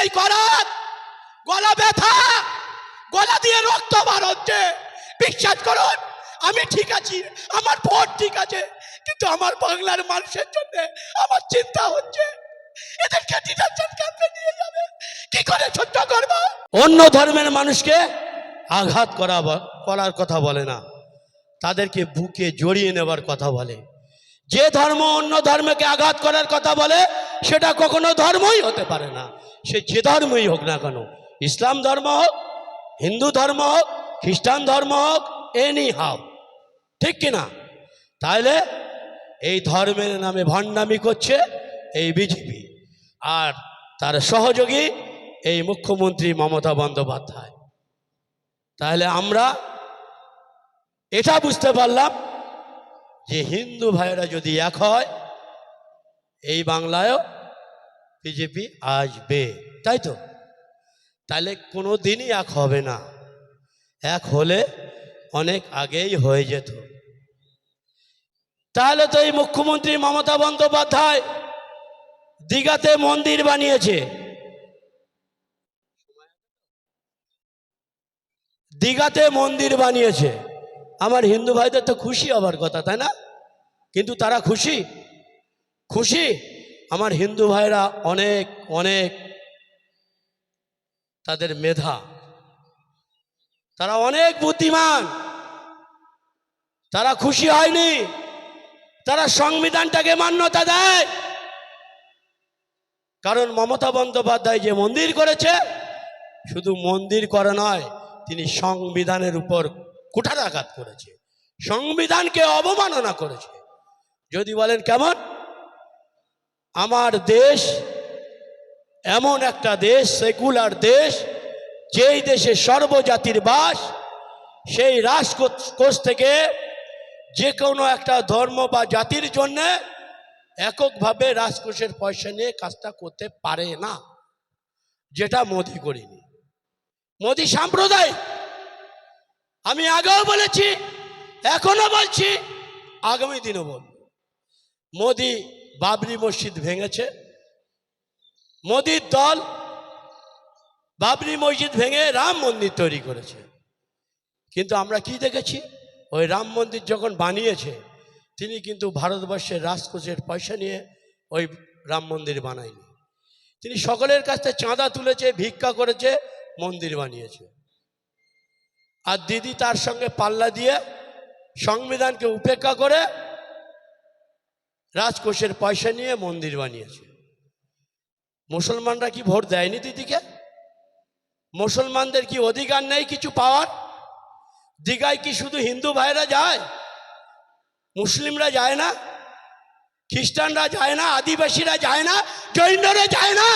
এই করার গলা ব্যথা, গলা দিয়ে রক্ত বার হচ্ছে। বিশ্বাস করুন, আমি ঠিক আছি, আমার ভোট ঠিক আছে, কিন্তু আমার বাংলার মানুষের জন্য আমার চিন্তা হচ্ছে এদেরকে ডিটেনশন ক্যাম্পে নিয়ে যাবে, কি করে সহ্য করব? অন্য ধর্মের মানুষকে আঘাত করার কথা বলে না, তাদেরকে বুকে জড়িয়ে নেবার কথা বলে। যে ধর্ম অন্য ধর্মকে আঘাত করার কথা বলে সেটা কখনো ধর্মই হতে পারে না, সে যে ধর্মই হোক না কেন, ইসলাম ধর্ম হোক, হিন্দু ধর্ম হোক, খ্রিস্টান ধর্ম হোক, এনি হাও, ঠিক কিনা? তাহলে এই ধর্মের নামে ভণ্ডামি করছে এই বিজেপি আর তার সহযোগী এই মুখ্যমন্ত্রী মমতা বন্দ্যোপাধ্যায়। তাহলে আমরা এটা বুঝতে পারলাম যে হিন্দু ভাইরা যদি এক হয়, এই বাংলায়ও বিজেপি আসবে, তাই তো? তাহলে কোনো দিনই এক হবে না, এক হলে অনেক আগেই হয়ে যেত। তাহলে তো এই মুখ্যমন্ত্রী মমতা বন্দ্যোপাধ্যায় দীঘাতে মন্দির বানিয়েছে, দীঘাতে মন্দির বানিয়েছে। আমার হিন্দু ভাইদের তো খুশি হবার কথা, তাই না? কিন্তু তারা খুশি? খুশি? আমার হিন্দু ভাইরা অনেক অনেক তাদের মেধা, তারা অনেক বুদ্ধিমান, তারা খুশি হয়নি, তারা সংবিধানটাকে মান্যতা দেয়। কারণ মমতা বন্দ্যোপাধ্যায় যে মন্দির করেছে, শুধু মন্দির করা নয়, তিনি সংবিধানের উপর কুঠারাঘাত করেছে, সংবিধানকে অবমাননা করেছে। যদি বলেন কেমন? আমার দেশ এমন একটা দেশ, সেকুলার দেশ, যেই দেশে সর্বজাতির বাস, সেই রাজকোষ থেকে যে কোনো একটা ধর্ম বা জাতির জন্য এককভাবে রাজকোষের পয়সা নিয়ে কাজটা করতে পারে না, যেটা মোদি করেনি। মোদি সাম্প্রদায়িক। আমি আগেও বলেছি, এখনো বলছি, আগামী দিনও বলব। মোদি বাবরি মসজিদ ভেঙেছে, মোদির দল বাবরি মসজিদ ভেঙে রাম মন্দির তৈরি করেছে। কিন্তু আমরা কি দেখেছি? ওই রাম মন্দির যখন বানিয়েছে, তিনি কিন্তু ভারতবর্ষের রাজকোষের পয়সা নিয়ে ওই রাম মন্দির বানায়নি। তিনি সকলের কাছ থেকে চাঁদা তুলেছে, ভিক্ষা করেছে, মন্দির বানিয়েছে। আর দিদি তার সঙ্গে পাল্লা দিয়ে সংবিধানকে উপেক্ষা করে রাজকোষের পয়সা নিয়ে মন্দির বানিয়েছে। মুসলমানরা কি ভোট দেয়নি দিদিকে? মুসলমানদের কি অধিকার নেই কিছু পাওয়ার? দীঘায় কি শুধু হিন্দু ভাইরা যায়? মুসলিমরা যায় না? খ্রিস্টানরা যায় না? আদিবাসীরা যায় না? জৈনরা যায় না?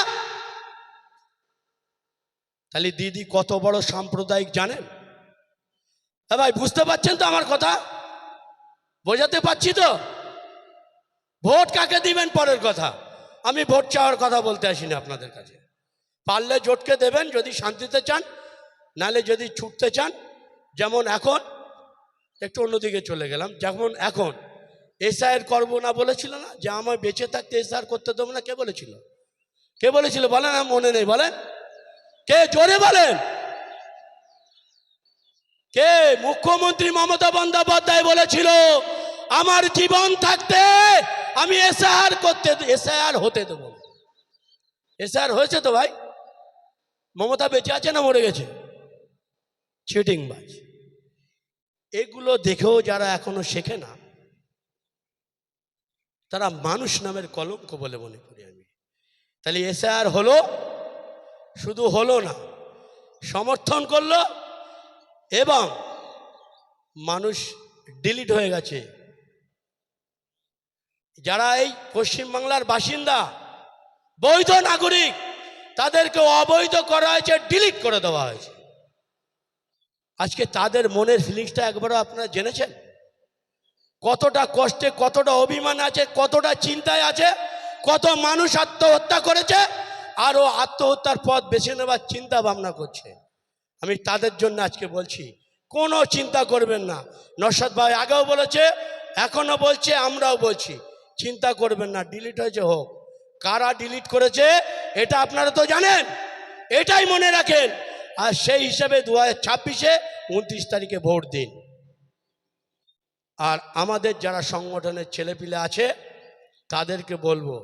তাহলে দিদি কত বড় সাম্প্রদায়িক জানেন? হ্যাঁ ভাই, বুঝতে পারছেন তো আমার কথা? বোঝাতে পারছি তো? ভোট কাকে দিবেন পরের কথা, আমি ভোট চাওয়ার কথা বলতে আসিনি আপনাদের কাছে। পারলে জোটকে দেবেন যদি শান্তিতে চান, নালে যদি ছুটতে চান। যেমন এখন একটু অন্যদিকে চলে গেলাম, যেমন এখন এসআইআর করবো না বলেছিল না, যে আমার বেঁচে থাকতে এসআইআর করতে দেবো না, কে বলেছিল? কে বলেছিল বলেন? আমার মনে নেই, বলেন কে, জোরে বলেন কে? মুখ্যমন্ত্রী মমতা বন্দ্যোপাধ্যায় বলেছিল আমার জীবন থাকতে আমি এসআইআর হতে দেবো। এসআইআর হয়েছে তো ভাই? মমতা বেঁচে আছে না মরে গেছে? চিটিংবাজ। এগুলো দেখেও যারা এখনো শেখে না, তারা মানুষ নামের কলঙ্ক বলে মনে করি আমি। তাহলে এসআইআর হলো, শুধু হলো না, সমর্থন করলো, এবং মানুষ ডিলিট হয়ে গেছে। যারা এই পশ্চিমবাংলার বাসিন্দা, বৈধ নাগরিক, তাদেরকে অবৈধ করা হয়েছে, ডিলিট করে দেওয়া হয়েছে। আজকে তাদের মনের ফিলিংসটা একবারও আপনারা জেনেছেন? কতটা কষ্টে, কতটা অভিমান আছে, কতটা চিন্তায় আছে, কত মানুষ আত্মহত্যা করেছে, আরও আত্মহত্যার পথ বেছে নেবার চিন্তা ভাবনা করছে। আমি তাদের জন্য আজকে বলছি, কোনো চিন্তা করবেন না। নরসাদ ভাই আগেও বলেছে, এখনো বলছে, আমরাও বলছি, চিন্তা করবেন না, ডিলিট হয়েছে হোক। কারা ডিলিট করেছে এটা আপনারা তো জানেন। এটাই মনে রাখেন। আর সেই হিসাবে 2026-এ 29 তারিখে ভোট দিন। আর আমাদের যারা সংগঠনের ছেলেপিলে আছে তাদেরকে বলবো,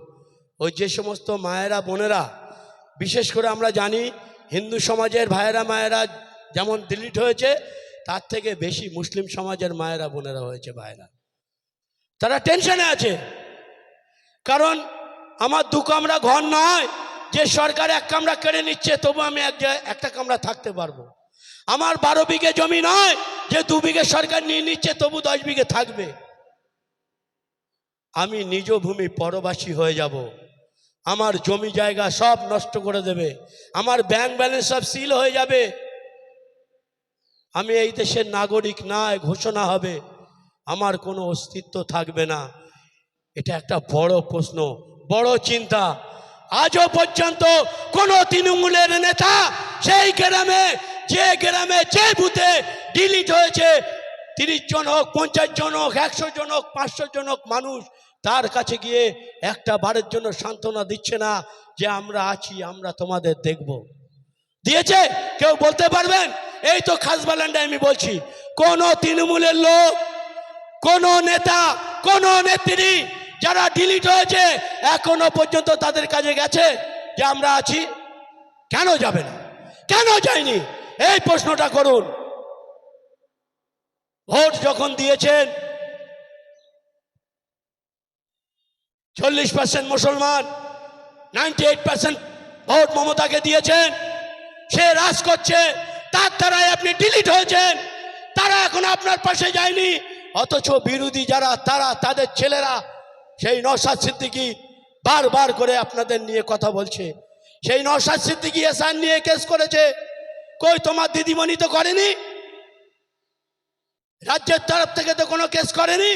ওই যে সমস্ত মায়েরা বোনেরা, বিশেষ করে আমরা জানি হিন্দু সমাজের ভাইয়েরা মায়েরা যেমন ডিলিট হয়েছে, তার থেকে বেশি মুসলিম সমাজের মায়েরা বোনেরা হয়েছে ভাইরা। তারা টেনশনে আছে, কারণ আমার 2 কামরা ঘর নয় যে সরকার 1 কামরা কেড়ে নিচ্ছে তবু আমি একটা কামরা থাকতে পারবো। আমার 12 বিঘে জমি নয় যে 2 বিঘে সরকার নিয়ে নিচ্ছে তবু 10 বিঘে থাকবে। আমি নিজ ভূমি পরবাসী হয়ে যাব, আমার জমি জায়গা সব নষ্ট করে দেবে, আমার ব্যাংক ব্যালেন্স সব সিল হয়ে যাবে, আমি এই দেশের নাগরিক নয় ঘোষণা হবে, আমার কোনো অস্তিত্ব থাকবে না। এটা একটা বড় প্রশ্ন, বড় চিন্তা। আজও পর্যন্ত কোনো তৃণমূলের নেতা সেই গ্রামে যে বুথে ডিলিট হয়েছে, 30 জন হোক, 50 জন হোক, 100 জন হোক, 500 জন হোক মানুষ, তার কাছে গিয়ে একটা বারের জন্য সান্ত্বনা দিচ্ছে না যে আমরা আছি, আমরা তোমাদের দেখব। দিয়েছে? কেউ বলতে পারবেন? এই তো খাসবালান্ডে আমি বলছি, কোন তৃণমূলের লোক, কোন নেতা, কোন নেত্রী যারা ডিলিট হয়েছে এখনো পর্যন্ত তাদের কাছে গেছে যে আমরা আছি? কেন যাবে না? কেন যায়নি? এই প্রশ্নটা করুন। ভোট যখন দিয়েছেন 40% মুসলমান, 98% ভোট মমতাকে দিয়েছেন, সে রাজ করছে, তার দ্বারাই আপনি ডিলিট হয়েছেন, তারা এখন আপনার পাশে যায়নি। অথচ বিরোধী যারা তাদের ছেলেরা, সেই নওশাদ সিদ্দিকী বারবার করে আপনাদের নিয়ে কথা বলছে, সেই নওশাদ সিদ্দিকী এসআর নিয়ে কেস করেছে। কই তোমার দিদিমণি তো করেনি, রাজ্যের তরফ থেকে তো কোনো কেস করেনি।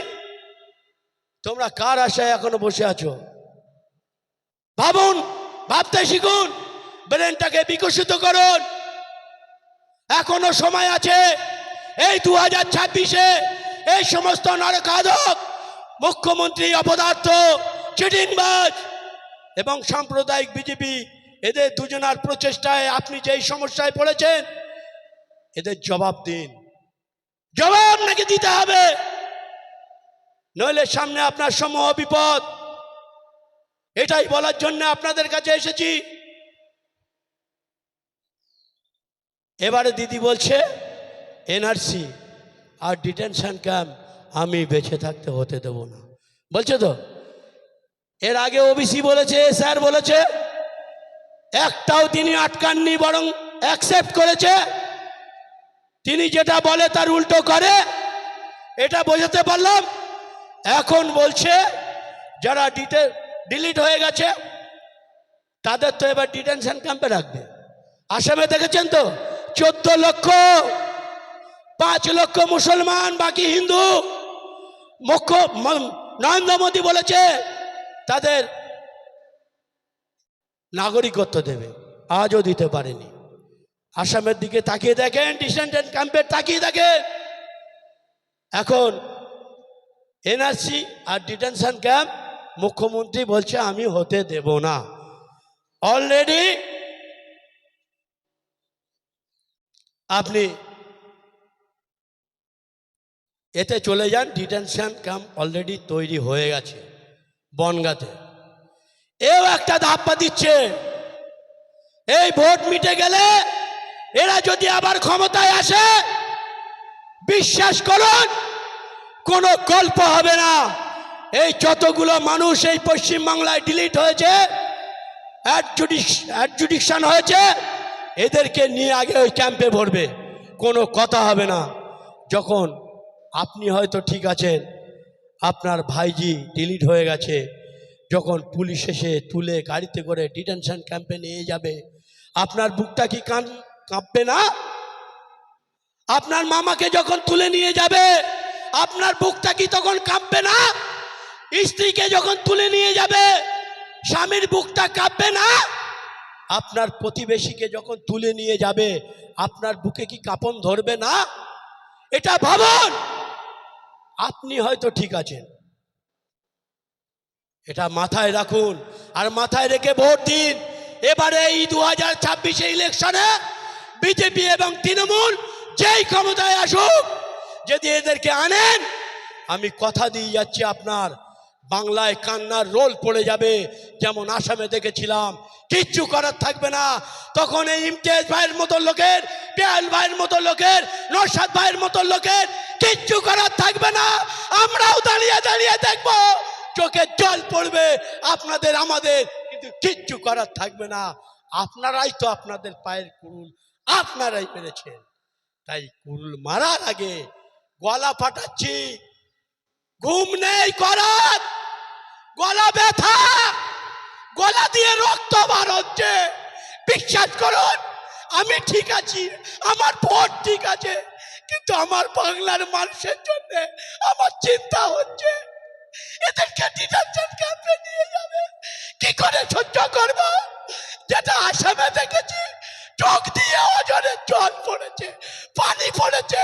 তোমরা কার আশায় এখনো বসে আছো? ভাবুন, ভাবতে শিখুন, ব্রেনটাকে বিকশিত করুন। এখনো সময় আছে। এই 2026-এ এই সমস্ত নরখাদক মুখ্যমন্ত্রী, অপদার্থ, চিটিংবাজ এবং সাম্প্রদায়িক বিজেপি, এদের দুজনার প্রচেষ্টায় আপনি যেই সমস্যায় পড়েছেন, এদের জবাব দিন। জবাব নাকি দিতে হবে, নইলে সামনে আপনার সমূহ বিপদ। এটাই বলার জন্য আপনাদের কাছে এসেছি। এবারে দিদি বলছে এনআরসি আর ডিটেনশন ক্যাম্প আমি বেঁচে থাকতে হতে দেব না, বলছে তো। এর আগে ওবিসি বলেছে, স্যার বলেছে, একটাও তিনি আটকাননি, বরং অ্যাকসেপ্ট করেছে। তিনি যেটা বলে তার উল্টো করে, এটা বোঝাতে পারলাম। এখন বলছে যারা ডিলিট হয়ে গেছে তাদের তো এবার ডিটেনশন ক্যাম্পে রাখবে। আসামে দেখেছেন তো 14 লক্ষ, 5 লক্ষ মুসলমান, বাকি হিন্দু। নরেন্দ্র মোদী বলেছে তাদের নাগরিকত্ব দেবে, আজও দিতে পারেনি। আসামের দিকে তাকিয়ে দেখেন, ডিটেনশন ক্যাম্পের তাকিয়ে দেখেন। এখন এনআরসি আর ডিটেনশন ক্যাম্প মুখ্যমন্ত্রী বলছে আমি হতে দেব না। অলরেডি আপনি এতে চলে যান, ডিটেনশন ক্যাম্প অলরেডি তৈরি হয়ে গেছে বনগাঁতে। এও একটা ধাপ্পা দিচ্ছে। এই ভোট মিটে গেলে এরা যদি আবার ক্ষমতায় আসে, বিশ্বাস করুন কোনো গল্প হবে না। এই যতগুলো মানুষ এই পশ্চিম বাংলায় ডিলিট হয়েছে, অ্যাডজুডিকশন হয়েছে, এদেরকে নিয়ে আগে ওই ক্যাম্পে ভরবে, কোনো কথা হবে না। যখন আপনি হয়তো ঠিক আছেন, আপনার ভাইজি ডিলিট হয়ে গেছে, যখন পুলিশ এসে তুলে গাড়িতে করে ডিটেনশন ক্যাম্পে নিয়ে যাবে, আপনার বুকটা কি কাঁপবে না? আপনার মামাকে যখন তুলে নিয়ে যাবে, আপনার বুকটা কি তখন কাঁপবে না? স্ত্রীকে যখন তুলে নিয়ে যাবে, স্বামীর বুকটা কাঁপবে না? আপনার প্রতিবেশীকে যখন তুলে নিয়ে যাবে, আপনার বুকে কি কাঁপন ধরবে না? এটা ভাবুন। আপনি হয়তো ঠিক আছেন, এটা মাথায় রাখুন, আর মাথায় রেখে ভোট দিন। এবারে এই 2026 ইলেকশনে বিজেপি এবং তৃণমূল যেই ক্ষমতায় আসুক, যদি এদেরকে আনেন, আমি কথা দিয়ে যাচ্ছি আপনার বাংলায় কান্নার রোল পড়ে যাবে, যেমন আসামে দেখেছিলাম। কিচ্ছু করার থাকবে না। তখন এই ইমতিয়াজ ভাইয়ের মতো লোকের, পেয়াল ভাইয়ের মতো লোকের, নরসাদ ভাইয়ের মতো লোকের কিচ্ছু করার থাকবে না। আমরাও দাঁড়িয়ে দাঁড়িয়ে দেখবো, চোখে জল পড়বে আপনাদের আমাদের, কিন্তু কিচ্ছু করার থাকবে না। আপনারাই তো আপনাদের পায়ের কুড়ুল আপনারাই মেরেছেন। তাই কুড়ুল মারার আগে গলা ফাটাচ্ছি, ঘুম নেই করার, গলা ব্যথা, গলা দিয়ে রক্ত বার হচ্ছে। বিশ্বাস করুন, আমি ঠিক আছি, আমার ভোট ঠিক আছে, কিন্তু আমার বাংলার মানুষের জন্য আমার চিন্তা হচ্ছে। এদেরকে ডিটেনশন ক্যাম্পে নিয়ে যাবে, কি করে সহ্য করব? যেটা আসামে দেখেছি, চোখ দিয়ে অজরের জল পড়েছে, পানি পড়েছে।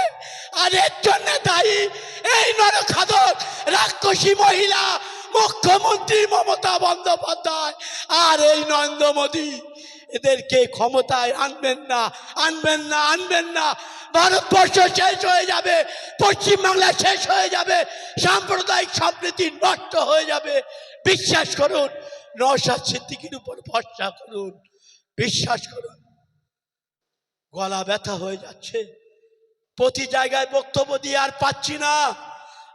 আর এর জন্য দায়ী এই নরখাদক রাক্ষসী মহিলা মুখ্যমন্ত্রী মমতা বন্দ্যোপাধ্যায় আর এই নরেন্দ্র মোদী। এদেরকে ক্ষমতায় আনবেন না, আনবেন না, আনবেন না। ভারতবর্ষ শেষ হয়ে যাবে, পশ্চিমবাংলা শেষ হয়ে যাবে, সাম্প্রদায়িক সম্প্রীতি নষ্ট হয়ে যাবে। বিশ্বাস করুন, নওশাদ সিদ্দিকীর উপর ভরসা করুন, বিশ্বাস করুন। গলা ব্যথা হয়ে যাচ্ছে, প্রতি জায়গায় বক্তব্য দিয়ে আর পাচ্ছি না।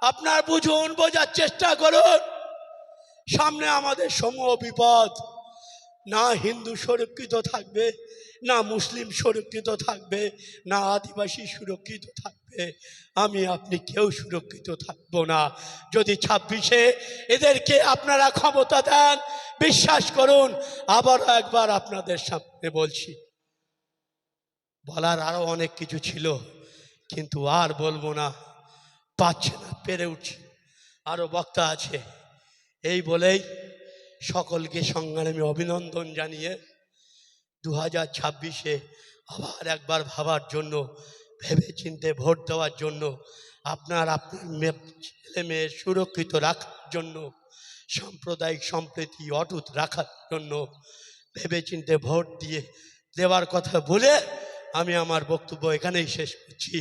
আপনার বুঝুন, বোঝার চেষ্টা করুন। সামনে আমাদের সমূহ বিপদ। না হিন্দু সুরক্ষিত থাকবে, না মুসলিম সুরক্ষিত থাকবে, না আদিবাসী সুরক্ষিত থাকবে। আমি আপনি কেউ সুরক্ষিত থাকবো না। যদি 26-এ এদেরকে আপনারা ক্ষমতা দেন, বিশ্বাস করুন, আবারও একবার আপনাদের সামনে বলছি, বলার আরো অনেক কিছু ছিল, কিন্তু আর বলবো না, পাচ্ছে না, পেরে উঠছি। আরো বক্তা আছে। এই বলেই সকলকে সংগ্রামী অভিনন্দন জানিয়ে 2026-এ আবার একবার ভাবার জন্য, ভেবে চিন্তে ভোট দেওয়ার জন্য, আপনার ছেলে মেয়ে সুরক্ষিত রাখার জন্য, সাম্প্রদায়িক সম্প্রীতি অটুট রাখার জন্য ভেবে চিন্তে ভোট দেওয়ার কথা বলে আমি আমার বক্তব্য এখানেই শেষ করছি।